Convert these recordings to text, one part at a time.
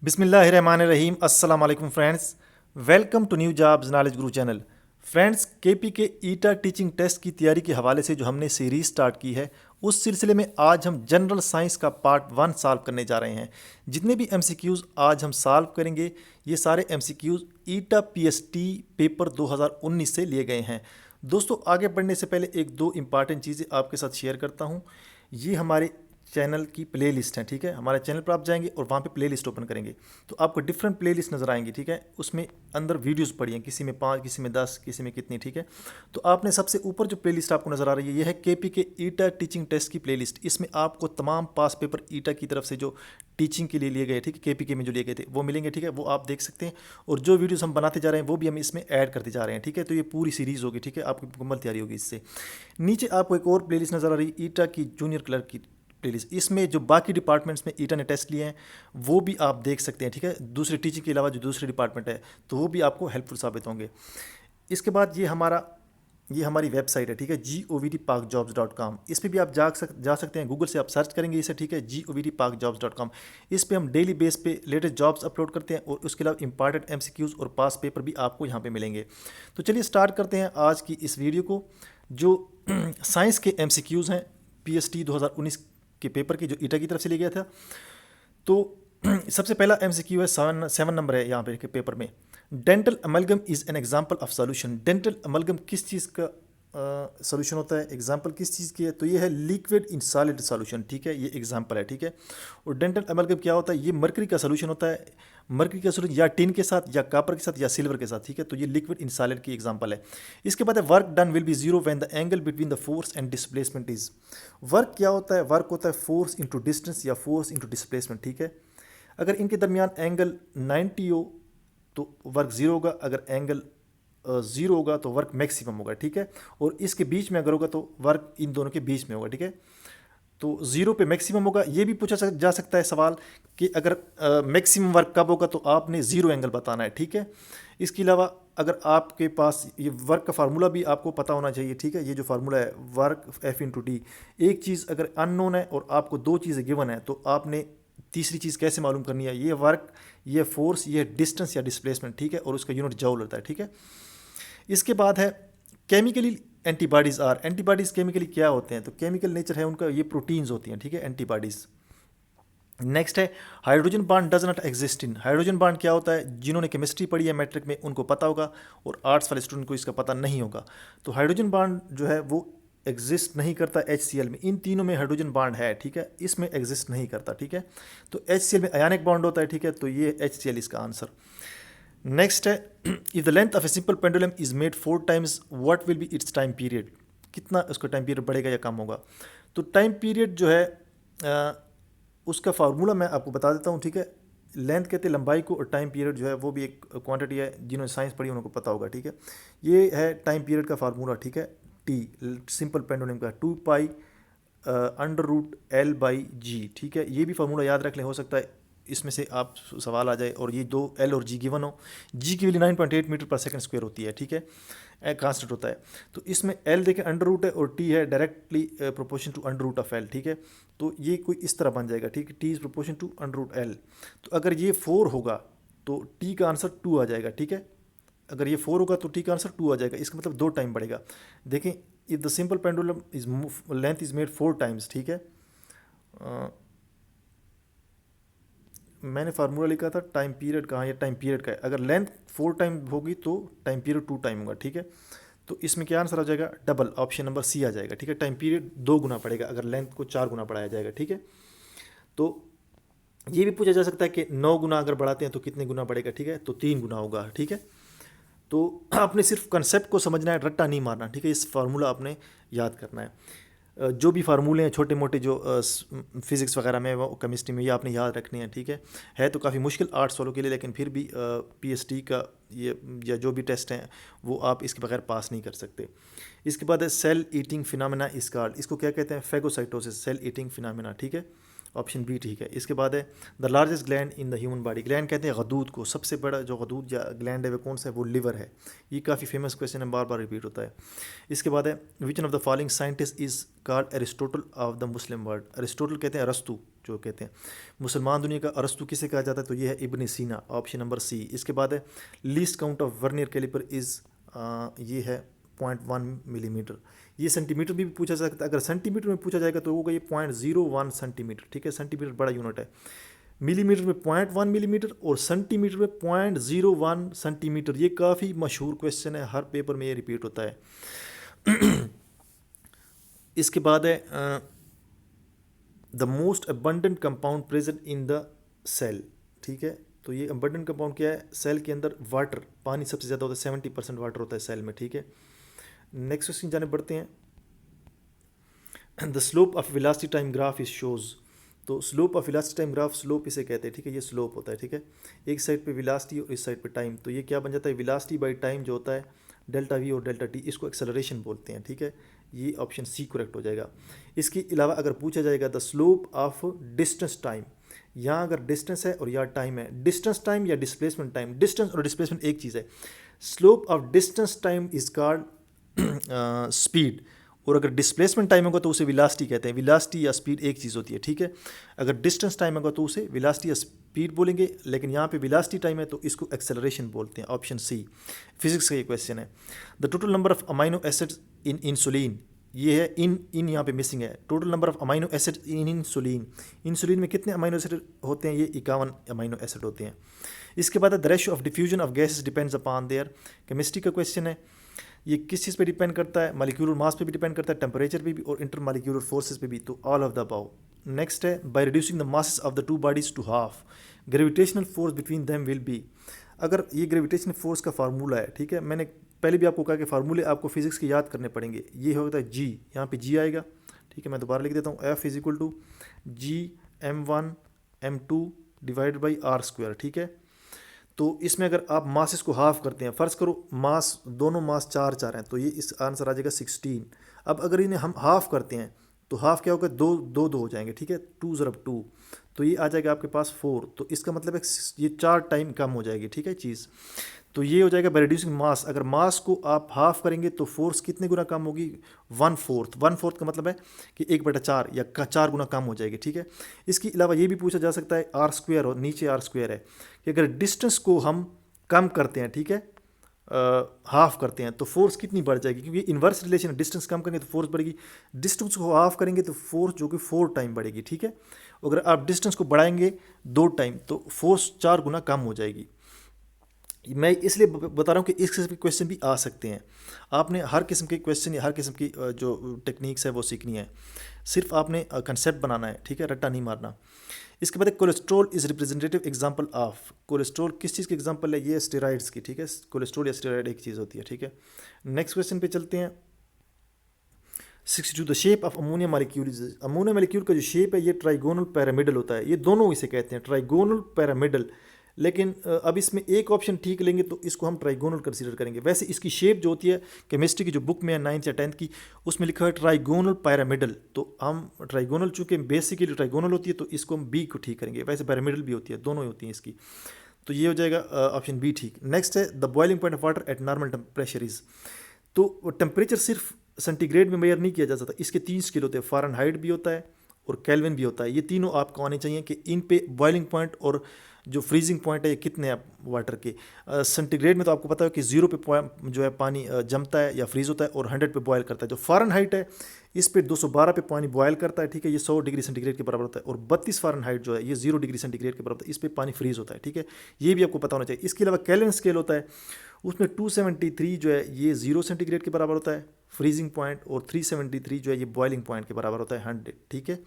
बिस्मिल्लाहिर्रहमानिर्रहीम। अस्सलाम वालेकुम friends, welcome to New Jobs Knowledge Guru channel. Friends, KP के ईटा टीचिंग टेस्ट की तैयारी के हवाले से जो हमने सीरीज स्टार्ट की है, उस सिलसिले में आज हम जनरल साइंस का पार्ट 1 सॉल्व करने जा रहे हैं। जितने भी एमसीक्यूज़ आज हम सॉल्व करेंगे, ये सारे एमसीक्यूज़ ईटा पीएसटी पेपर 2019 से लिए गए हैं। दोस्तों, आगे बढ़ने से पहले एक दो इम्पॉर्टेंट चीज़ें आपके साथ शेयर करता हूँ। ये हमारे चैनल की प्लेलिस्ट है, ठीक है। हमारे चैनल पर आप जाएंगे और वहाँ पे प्लेलिस्ट ओपन करेंगे तो आपको डिफरेंट प्लेलिस्ट नज़र आएंगी, ठीक है। उसमें अंदर वीडियोस पड़ी हैं, किसी में 5, किसी में 10, किसी में कितनी, ठीक है। तो आपने सबसे ऊपर जो प्लेलिस्ट आपको नज़र आ रही है, ये है केपी के ईटा टीचिंग टेस्ट की प्लेलिस्ट। इसमें आपको तमाम पास पेपर ईटा की तरफ से जो टीचिंग के लिए लिए गए, ठीक है, केपी के में जो लिए गए थे वो मिलेंगे, ठीक है। वो आप देख सकते हैं और जो वीडियोस हम बनाते जा रहे हैं वो भी हम इसमें ऐड करते जा रहे हैं, ठीक है। तो ये पूरी सीरीज़ होगी, ठीक है, आपकी मुकम्मल तैयारी होगी इससे। नीचे आपको एक और प्लेलिस्ट नज़र आ रही है, ईटा की जूनियर क्लर्क की प्लेलिस्ट। इसमें जो बाकी डिपार्टमेंट्स में ईटा ने टेस्ट लिए हैं वो भी आप देख सकते हैं, ठीक है। दूसरे टीचिंग के अलावा जो दूसरे डिपार्टमेंट है तो वो भी आपको हेल्पफुल साबित होंगे। इसके बाद ये हमारी वेबसाइट है, ठीक है, govtparkjobs.com। इस पर भी आप जा सकते हैं, गूगल से आप सर्च करेंगे इसे, ठीक है, govtparkjobs.com। इस पे हम डेली बेस पे लेटेस्ट जॉब्स अपलोड करते हैं और उसके अलावा इंपॉर्टेंट एमसीक्यूज़ और पास पेपर भी आपको यहाँ पे मिलेंगे। तो चलिए स्टार्ट करते हैं आज की इस वीडियो को। जो साइंस के एमसीक्यूज़ हैं पीएसटी 2019 के पेपर की, जो ईटा की तरफ से लिया गया था। तो सबसे पहला एमसीक्यू है, 7 नंबर है यहाँ पे के पेपर में। Dental amalgam is an example of solution. Dental amalgam किस चीज़ का सॉल्यूशन होता है, एग्जाम्पल किस चीज़ की है, तो ये है लिक्विड इन सॉलिड सॉल्यूशन, ठीक है, ये एग्जाम्पल है, ठीक है। और डेंटल अमलगम क्या होता है, ये मरकरी का सॉल्यूशन होता है। मरकरी का सॉल्यूशन या टिन के साथ या कापर के साथ या सिल्वर के साथ, ठीक है। तो ये लिक्विड इन सॉलिड की एग्जाम्पल है। इसके बाद है work done will be zero when the angle between the force and displacement is. Work क्या होता है, वर्क होता है फोर्स इंटू डिस्टेंस या फोर्स इंटू डिस्प्लेसमेंट, ठीक है। अगर इनके दरमियान एंगल 90 हो तो वर्क ज़ीरो होगा, अगर एंगल ज़ीरो होगा तो वर्क मैक्सिमम होगा, ठीक है। और इसके बीच में अगर होगा तो वर्क इन दोनों के बीच में होगा, ठीक है। तो ज़ीरो पे मैक्सिमम होगा। ये भी पूछा जा सकता है सवाल कि अगर मैक्सिमम वर्क कब होगा तो आपने ज़ीरो एंगल बताना है, ठीक है। इसके अलावा अगर आपके पास ये वर्क का फार्मूला भी आपको पता होना चाहिए, ठीक है। ये जो फार्मूला है वर्क एफ इंटू डी, एक चीज़ अगर अननोन है और आपको दो चीज़ें गिवन है तो आपने तीसरी चीज़ कैसे मालूम करनी है, ये वर्क, ये फोर्स, ये डिस्टेंस या डिस्प्लेसमेंट, ठीक है। और उसका यूनिट जॉल होता है, ठीक है। इसके बाद है chemically antibodies are. Antibodies chemically क्या होते हैं, तो केमिकल नेचर है उनका, ये प्रोटीन्स होती हैं, ठीक है, एंटीबॉडीज़। नेक्स्ट है hydrogen bond does not exist in. Hydrogen bond क्या होता है, जिन्होंने केमिस्ट्री पढ़ी है मैट्रिक में उनको पता होगा और आर्ट्स वाले स्टूडेंट को इसका पता नहीं होगा। तो हाइड्रोजन बॉन्ड जो है वो एग्जिस्ट नहीं करता HCl में। इन तीनों में हाइड्रोजन बॉन्ड है, ठीक है, इसमें एग्जिस्ट नहीं करता, ठीक है। तो HCl में आयनिक बॉन्ड होता है, ठीक है, तो ये HCl इसका आंसर। नेक्स्ट है if the length of a simple pendulum is made 4 times what will be it's time period. कितना उसका टाइम पीरियड बढ़ेगा या कम होगा। तो टाइम पीरियड जो है उसका फार्मूला मैं आपको बता देता हूँ, ठीक है। लेंथ कहते हैं लंबाई को और टाइम पीरियड जो है वो भी एक क्वांटिटी है, जिन्होंने साइंस पढ़ी उनको पता होगा, ठीक है। ये है टाइम पीरियड का फार्मूला, ठीक है। टी सिंपल पेंडुलम का 2 पाई √L/G, ठीक है। ये भी फार्मूला याद रख लें, हो सकता है इसमें से आप सवाल आ जाए और ये दो L और G गिवन हो। G की वैल्यू 9.8 मीटर पर सेकंड स्क्वायर होती है, ठीक है, कांस्टेंट होता है। तो इसमें L देखें √है और T है डायरेक्टली प्रोपोर्शन टू √L, ठीक है। तो ये कोई इस तरह बन जाएगा, ठीक है, T is proportional to √L। तो अगर ये 4 होगा तो T का आंसर 2 आ जाएगा, ठीक है। अगर ये 4 होगा तो T का आंसर 2 आ जाएगा, इसका मतलब 2 टाइम बढ़ेगा। देखें, if the simple pendulum is length is made 4 times, ठीक है। मैंने फार्मूला लिखा था टाइम पीरियड का, ये टाइम पीरियड का है। अगर लेंथ 4 टाइम होगी तो टाइम पीरियड 2 टाइम होगा, ठीक है। तो इसमें क्या आंसर आ जाएगा, डबल, ऑप्शन नंबर सी आ जाएगा, ठीक है। टाइम पीरियड 2 गुना पड़ेगा अगर लेंथ को 4 गुना बढ़ाया जाएगा, ठीक है। तो ये भी पूछा जा सकता है कि 9 गुना अगर बढ़ाते हैं तो कितने गुना बढ़ेगा, ठीक है, तो 3 गुना होगा, ठीक है। तो आपने सिर्फ कंसेप्ट को समझना है, रट्टा नहीं मारना, ठीक है। इस फार्मूला आपने याद करना है। जो भी फार्मूले हैं छोटे मोटे जो फिज़िक्स वगैरह में, वो केमिस्ट्री में, ये आपने याद रखने हैं, ठीक है तो काफ़ी मुश्किल आर्ट्स वालों के लिए, लेकिन फिर भी PhD का ये या जो भी टेस्ट हैं वो आप इसके बगैर पास नहीं कर सकते। इसके बाद है cell eating phenomena is called. इसको क्या कहते हैं, फेगोसाइटोसिस, सेल ईटिंग फिनोमेना, ठीक है, ऑप्शन बी ठीक है। इसके बाद है the largest gland in the human body. Gland कहते हैं गदूद को, सबसे बड़ा जो गदूद या ग्लैंड है वो कौन सा है, वो लिवर है। ये काफ़ी फेमस क्वेश्चन है, बार बार रिपीट होता है। इसके बाद है which one of the following scientist is called Aristotle of the Muslim world. Aristotle कहते हैं अरस्तु जो कहते हैं। मुसलमान दुनिया का अरस्तु किसे कहा जाता है, तो ये है इब्न सीना, ऑप्शन नंबर सी। इसके बाद है least count of vernier caliper is, ये है 0.1 मिलीमीटर। ये सेंटीमीटर भी पूछा जा सकता है, अगर सेंटीमीटर में पूछा जाएगा तो होगा ये 0.01 सेंटीमीटर, ठीक है। सेंटीमीटर बड़ा यूनिट है। मिलीमीटर में 0.1 मिलीमीटर और सेंटीमीटर में 0.01 सेंटीमीटर। ये काफ़ी मशहूर क्वेश्चन है, हर पेपर में ये रिपीट होता है। इसके बाद है the most abundant compound present in the cell, ठीक है। तो ये अबंडेंट कंपाउंड क्या है, सेल के अंदर वाटर, पानी सबसे ज़्यादा होता है, 70% वाटर होता है सेल में, ठीक है। नेक्स्ट क्वेश्चन जाने बढ़ते हैं। The slope of velocity time graph is shows. तो slope of velocity time graph, slope इसे कहते हैं, ठीक है। ये स्लोप होता है, ठीक है। एक साइड पे वेलोसिटी और इस साइड पे टाइम, तो ये क्या बन जाता है, वेलोसिटी बाई टाइम जो होता है डेल्टा वी और डेल्टा टी, इसको एक्सेलरेशन बोलते हैं, ठीक है। ये ऑप्शन सी करेक्ट हो जाएगा। इसके अलावा अगर पूछा जाएगा the slope of distance time, यहाँ अगर डिस्टेंस है और यहाँ टाइम है, डिस्टेंस टाइम या डिस्प्लेसमेंट टाइम, डिस्टेंस और डिस्प्लेसमेंट एक चीज़ है। Slope of distance time is called speed, और अगर डिस्प्लेसमेंट टाइम होगा तो उसे वेलोसिटी कहते हैं। वेलोसिटी या स्पीड एक चीज़ होती है, ठीक है। अगर डिस्टेंस टाइम होगा तो उसे वेलोसिटी या स्पीड बोलेंगे, लेकिन यहाँ पे वेलोसिटी टाइम है तो इसको एक्सेलरेशन बोलते हैं, ऑप्शन सी। फिजिक्स का ये क्वेश्चन है। The total number of amino acids in insulin, ये है इन यहाँ पे मिसिंग है। Total number of amino acid in insulin, insulin में कितने अमाइनो एसिड होते हैं, ये 51 अमाइनो एसिड होते हैं। इसके बाद the ratio of diffusion of gases depends upon their, chemistry का क्वेश्चन है। ये किस चीज़ पे डिपेंड करता है, मॉलिक्यूलर मास पे भी डिपेंड करता है, टेम्परेचर पे भी और इंटरमॉलिक्यूलर फोर्सेस पे भी, तो all of the above. Next है by reducing the masses of the two bodies to half, gravitational force between them will be. अगर ये ग्रेविटेशनल फोर्स का फार्मूला है, ठीक है, मैंने पहले भी आपको कहा कि फार्मूले आपको फिजिक्स के याद करने पड़ेंगे। ये होता है जी, यहाँ पे जी आएगा, ठीक है। मैं दोबारा लिख देता हूँ, F is equal to G m1 m2 divided by R square, ठीक है। तो इसमें अगर आप मासेस को हाफ करते हैं, फ़र्ज़ करो मास, दोनों मास 4 हैं, तो ये इस आंसर आ जाएगा 16। अब अगर इन्हें हम हाफ करते हैं तो हाफ क्या होगा, दो हो जाएंगे, ठीक है। 2 ज़रब 2, तो ये आ जाएगा आपके पास 4, तो इसका मतलब है ये 4 टाइम कम हो जाएगी, ठीक है चीज़। तो ये हो जाएगा बाय रिड्यूसिंग मास, अगर मास को आप हाफ करेंगे तो फोर्स कितने गुना कम होगी, 1/4। 1/4 का मतलब है कि 1/4 या 4 गुना कम हो जाएगी, ठीक है। इसके अलावा ये भी पूछा जा सकता है, आर स्क्वायर और नीचे आर स्क्वायर है, कि अगर डिस्टेंस को हम कम करते हैं, ठीक है, हाफ करते हैं तो फोर्स कितनी बढ़ जाएगी, क्योंकि इन्वर्स रिलेशन है, डिस्टेंस कम करेंगे तो फोर्स बढ़ेगी, डिस्टेंस को हाफ करेंगे तो फोर्स जो कि 4 टाइम बढ़ेगी, ठीक है। अगर आप डिस्टेंस को बढ़ाएंगे 2 टाइम तो फोर्स 4 गुना कम हो जाएगी। मैं इसलिए बता रहा हूँ कि इस किस्म के क्वेश्चन भी आ सकते हैं। आपने हर किस्म के क्वेश्चन या हर किस्म की जो टेक्निक्स है वो सीखनी है, सिर्फ आपने कंसेप्ट बनाना है, ठीक है, रट्टा नहीं मारना। इसके बाद cholesterol is representative example of, cholesterol किस चीज़ की एग्जांपल है, ये स्टेरॉइड्स की, ठीक है। कोलेस्ट्रॉल या स्टेरॉइड एक चीज़ होती है, ठीक है। नेक्स्ट क्वेश्चन पे चलते हैं। 62 the shape of ammonia molecule, ammonia molecule का जो शेप है ये ट्राइगोनल पैरामिडल होता है, ये दोनों इसे कहते हैं ट्राइगोनल पैरामिडल। लेकिन अब इसमें एक ऑप्शन ठीक लेंगे तो इसको हम ट्राइगोनल कंसीडर करेंगे। वैसे इसकी शेप जो होती है केमिस्ट्री की जो बुक में है 9th या 10th की, उसमें लिखा है ट्राइगोनल पैरामिडल, तो हम ट्राइगोनल चूँकि बेसिकली ट्राइगोनल होती है तो इसको हम बी को ठीक करेंगे। वैसे पैरामिडल भी होती है, दोनों ही होती हैं इसकी, तो ये हो जाएगा ऑप्शन बी ठीक। नेक्स्ट है the boiling point of water at normal temperature is, तो टेम्परेचर सिर्फ सेंटीग्रेड में मेजर नहीं किया जा सकता, इसके 3 स्केल होते हैं, फ़ारेनहाइट भी होता है और केल्विन भी होता है। ये तीनों आपको आने चाहिए कि इन पे बॉइलिंग पॉइंट और जो फ्रीजिंग पॉइंट है ये कितने हैं वाटर के। सेंटीग्रेड में तो आपको पता है कि 0 पे जो है पानी जमता है या फ्रीज होता है और 100 पे बॉयल करता है। जो फ़ारेनहाइट है इस पे 212 पे पानी बॉयल करता है, ठीक है, ये 100 डिग्री सेंटीग्रेड के बराबर होता है। और 32 फ़ारेनहाइट जो है ये 0 डिग्री सेंटीग्रेड के बराबर होता है, इस पे पानी फ्रीज होता है, ठीक है, ये भी आपको पता होना चाहिए। इसके अलावा केल्विन स्केल होता है, उसमें 273 जो है ये 0 सेंटीग्रेड के बराबर होता है फ्रीजिंग पॉइंट, और 373 जो है ये बॉइलिंग पॉइंट के बराबर होता है 100, ठीक है।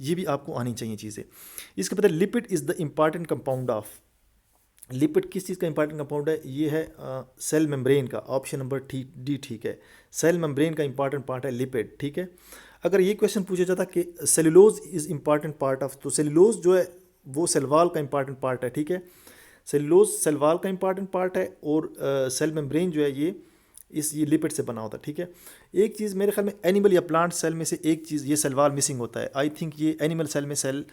ये भी आपको आनी चाहिए चीज़ें। इसके बाद lipid is the important compound of, lipid किस चीज़ का इंपॉर्टेंट कंपाउंड है, ये है सेल मेम्ब्रेन का, ऑप्शन नंबर डी ठीक है। सेल मेम्ब्रेन का इंपॉर्टेंट पार्ट है लिपिड, ठीक है। अगर ये क्वेश्चन पूछा जाता कि cellulose is important part of, तो सेलुलोज जो है वो सेल वॉल का इंपॉर्टेंट पार्ट है, ठीक है। सेलुलोज सेल वॉल का इंपॉर्टेंट पार्ट है और सेल मेम्ब्रेन जो है ये लिपिड से बना होता है, ठीक है। एक चीज़ मेरे ख्याल में एनिमल या प्लांट सेल में से एक चीज़ ये सेल वॉल मिसिंग होता है। आई थिंक ये एनिमल सेल में सेल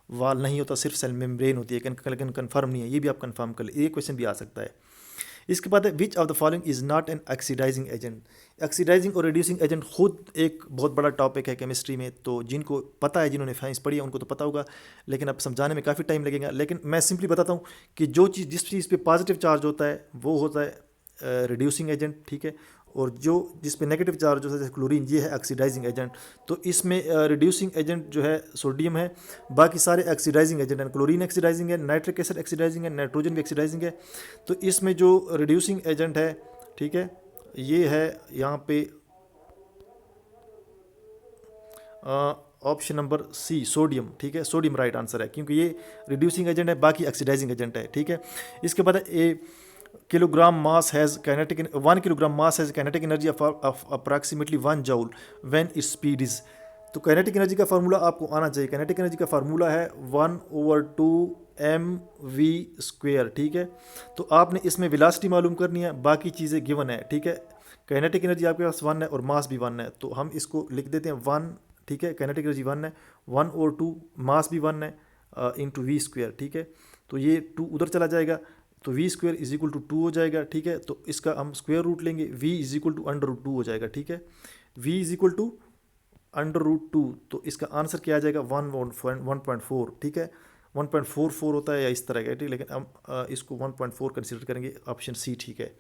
वॉल नहीं होता, सिर्फ सेल मेम्ब्रेन होती है, लेकिन कन्फर्म नहीं है, ये भी आप कन्फर्म कर ले, ये क्वेश्चन भी आ सकता है। इसके बाद है which of the following is not an oxidising agent. Oxidising और रिड्यूसिंग एजेंट खुद एक बहुत बड़ा टॉपिक है केमिस्ट्री में, तो जिनको पता है, जिन्होंने साइंस पढ़ी है, उनको तो पता होगा, लेकिन अब समझाने में काफ़ी टाइम लगेगा। लेकिन मैं सिंपली बताता हूँ कि जो चीज़, जिस चीज़ पे पॉजिटिव चार्ज होता है वो होता है रिड्यूसिंग एजेंट, ठीक है, और जो जिस पे नेगेटिव चार्ज होता है जैसे क्लोरीन, ये है ऑक्सीडाइजिंग एजेंट। तो इसमें रिड्यूसिंग एजेंट जो है सोडियम है, बाकी सारे ऑक्सीडाइजिंग एजेंट हैं। क्लोरीन ऑक्सीडाइजिंग है, नाइट्रिक एसिड ऑक्सीडाइजिंग है, नाइट्रोजन भी ऑक्सीडाइजिंग है। तो इसमें जो रिड्यूसिंग एजेंट है, ठीक है, ये है यहाँ पे ऑप्शन नंबर सी सोडियम, ठीक है, सोडियम राइट आंसर है, क्योंकि ये रिड्यूसिंग एजेंट है, बाकी ऑक्सीडाइजिंग एजेंट है, ठीक है। इसके बाद a kilogram mass has kinetic 1 kilogram mass has kinetic energy of approximately 1 joule when its speed is. तो काइनेटिक एनर्जी का फार्मूला आपको आना चाहिए। काइनेटिक एनर्जी का फार्मूला है 1/2 mv², ठीक है। तो आपने इसमें वेलोसिटी मालूम करनी है, बाकी चीज़ें गिवन है, ठीक है। काइनेटिक एनर्जी आपके पास 1 है और मास भी 1 है, तो हम इसको लिख देते हैं 1, ठीक है। काइनेटिक एनर्जी 1 है, 1/2, मास भी 1 है, इंटू v², ठीक है। तो ये 2 उधर चला जाएगा, तो v² इज इक्वल टू 2 हो जाएगा, ठीक है। तो इसका हम स्क्वायर रूट लेंगे, v इज इक्वल टू √2 हो जाएगा, ठीक है। v इज इक्वल टू √2, तो इसका आंसर क्या आ जाएगा 1.4, ठीक है। 1.44 होता है या इस तरह का, ठीक है, लेकिन हम इसको 1.4 कंसिडर करेंगे, ऑप्शन सी, ठीक है।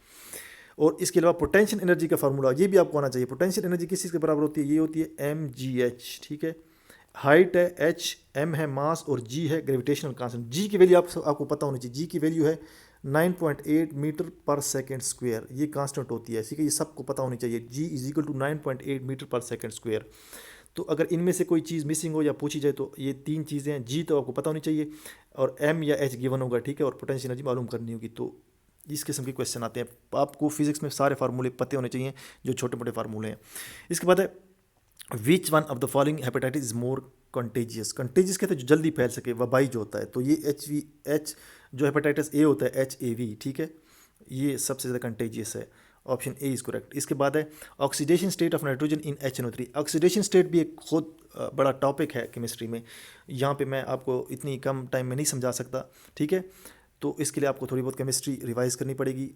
और इसके अलावा पोटेंशियल एनर्जी का फार्मूला ये भी आपको आना चाहिए। पोटेंशियल एनर्जी किस चीज़ के बराबर होती है? ये होती है mgh, ठीक है। हाइट है h, m है मास और g है ग्रेविटेशनल कांस्टेंट। g की वैल्यू आपको पता होनी चाहिए। g की वैल्यू है 9.8 मीटर पर सेकेंड स्क्वायर, ये कांस्टेंट होती है, ठीक है, ये सबको पता होनी चाहिए। g is equal to 9.8 metre per second square. तो अगर इनमें से कोई चीज़ मिसिंग हो या पूछी जाए तो ये 3 चीज़ें हैं। g तो आपको पता होनी चाहिए और m या h गिवन होगा, ठीक है, और पोटेंशियल एनर्जी मालूम करनी होगी। तो इस किस्म के क्वेश्चन आते हैं। आपको फिजिक्स में सारे फार्मूले पते होने चाहिए जो छोटे मोटे फार्मूले हैं। इसके बाद है which one of the following hepatitis is more contagious. Contagious कहते हैं जो जल्दी फैल सके, वबाई जो होता है। तो ये एच जो हेपेटाइटिस ए होता है HAV, ठीक है, ये सबसे ज़्यादा कंटेजियस है। Option A is correct. इसके बाद है oxidation state of nitrogen in HNO3। Oxidation state भी एक खुद बड़ा टॉपिक है केमिस्ट्री में, यहाँ पे मैं आपको इतनी कम टाइम में नहीं समझा सकता, ठीक है। तो इसके लिए आपको थोड़ी बहुत केमिस्ट्री रिवाइज करनी पड़ेगी।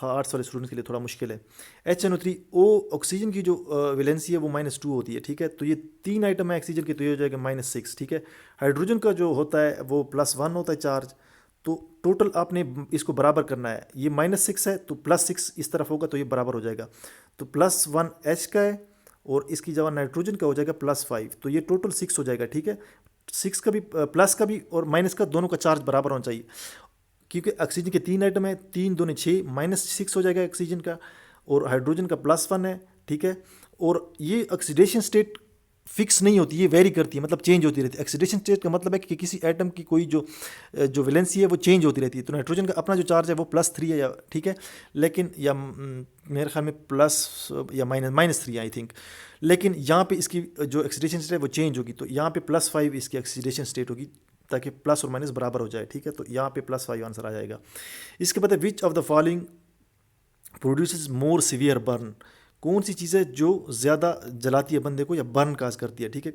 आर्ट्स वाले स्टूडेंट्स के लिए थोड़ा मुश्किल है। HNO3O ऑक्सीजन की जो वैलेंसी है वो -2 होती है, ठीक है। तो ये 3 आइटम है ऑक्सीजन के, तो ये हो जाएगा -6, ठीक है। हाइड्रोजन का जो होता है वो +1 होता है चार्ज। तो टोटल आपने इसको बराबर करना है, ये -6 है तो +6 इस तरफ होगा, तो ये बराबर हो जाएगा। तो +1 H का है और इसकी जगह नाइट्रोजन का हो जाएगा +5, तो ये टोटल 6 हो जाएगा, ठीक है। 6 का भी, प्लस का भी और माइनस का, दोनों का चार्ज बराबर होना चाहिए, क्योंकि ऑक्सीजन के 3 आइटम है, 3 दूनी 6, -6 हो जाएगा ऑक्सीजन का, और हाइड्रोजन का +1 है, ठीक है। और ये ऑक्सीडेशन स्टेट फिक्स नहीं होती, ये वेरी करती है, मतलब चेंज होती रहती है। ऑक्सीडेशन स्टेट का मतलब है कि किसी एटम की कोई जो वैलेंसी है वो चेंज होती रहती है। तो नाइट्रोजन का अपना जो चार्ज है वो +3 है, या ठीक है, लेकिन या मेरे ख्याल में प्लस या -3 आई थिंक। लेकिन यहाँ पे इसकी जो ऑक्सीडेशन स्टेट है वो चेंज होगी, तो यहाँ पे +5 इसकी ऑक्सीडेशन स्टेट होगी, ताकि प्लस और माइनस बराबर हो जाए, ठीक है। तो यहाँ पे +5 आंसर आ जाएगा। इसके बाद विच of the following produces more severe burn. कौन सी चीज़ है जो ज़्यादा जलाती है बंदे को या बर्न काज करती है, ठीक है,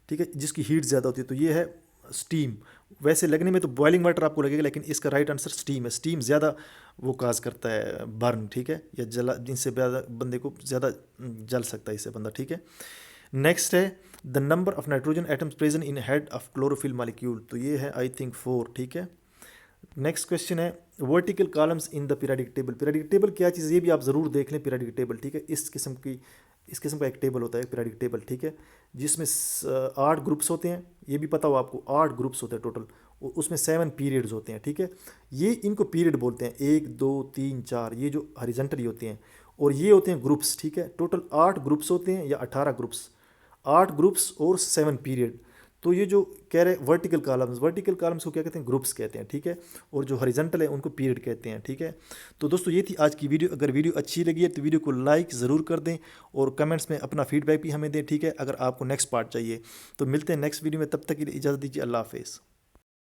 ठीक है, जिसकी हीट ज़्यादा होती है। तो ये है स्टीम। वैसे लगने में तो बॉइलिंग वाटर आपको लगेगा, लेकिन इसका राइट आंसर स्टीम है। स्टीम ज़्यादा वो काज करता है बर्न, ठीक है, या जला, जिनसे ज़्यादा बंदे को ज़्यादा जल सकता है इससे बंदा, ठीक है। नेक्स्ट है the number of nitrogen atoms present in head of chlorophyll molecule. तो ये है आई थिंक 4, ठीक है। नेक्स्ट क्वेश्चन है vertical columns in the periodic table. Periodic table क्या चीज़ है, ये भी आप ज़रूर देख लें। पीरियडिक टेबल, ठीक है, इस किस्म का एक टेबल होता है पीरियडिक टेबल, ठीक है, जिसमें 8 ग्रुप्स होते हैं। ये भी पता हो आपको, 8 ग्रुप्स होते हैं टोटल, उसमें 7 पीरियड्स होते हैं, ठीक है। ये इनको पीरियड बोलते हैं, 1 2 3 4, ये जो हॉरिजॉन्टली होते हैं, और ये होते हैं ग्रुप्स, ठीक है। टोटल 8 ग्रुप्स होते हैं या 18 ग्रुप्स, 8 ग्रुप्स और 7 पीरियड। तो ये जो कह रहे हैं वर्टिकल कॉलम्स को क्या कहते हैं, ग्रुप्स कहते हैं, ठीक है, और जो हॉरिजॉन्टल है उनको पीरियड कहते हैं, ठीक है। तो दोस्तों ये थी आज की वीडियो। अगर वीडियो अच्छी लगी है तो वीडियो को लाइक ज़रूर कर दें और कमेंट्स में अपना फीडबैक भी हमें दें, ठीक है। अगर आपको नेक्स्ट पार्ट चाहिए तो मिलते हैं नेक्स्ट वीडियो में, तब तक के लिए इजाज़त दीजिए। अल्लाह हाफिज़।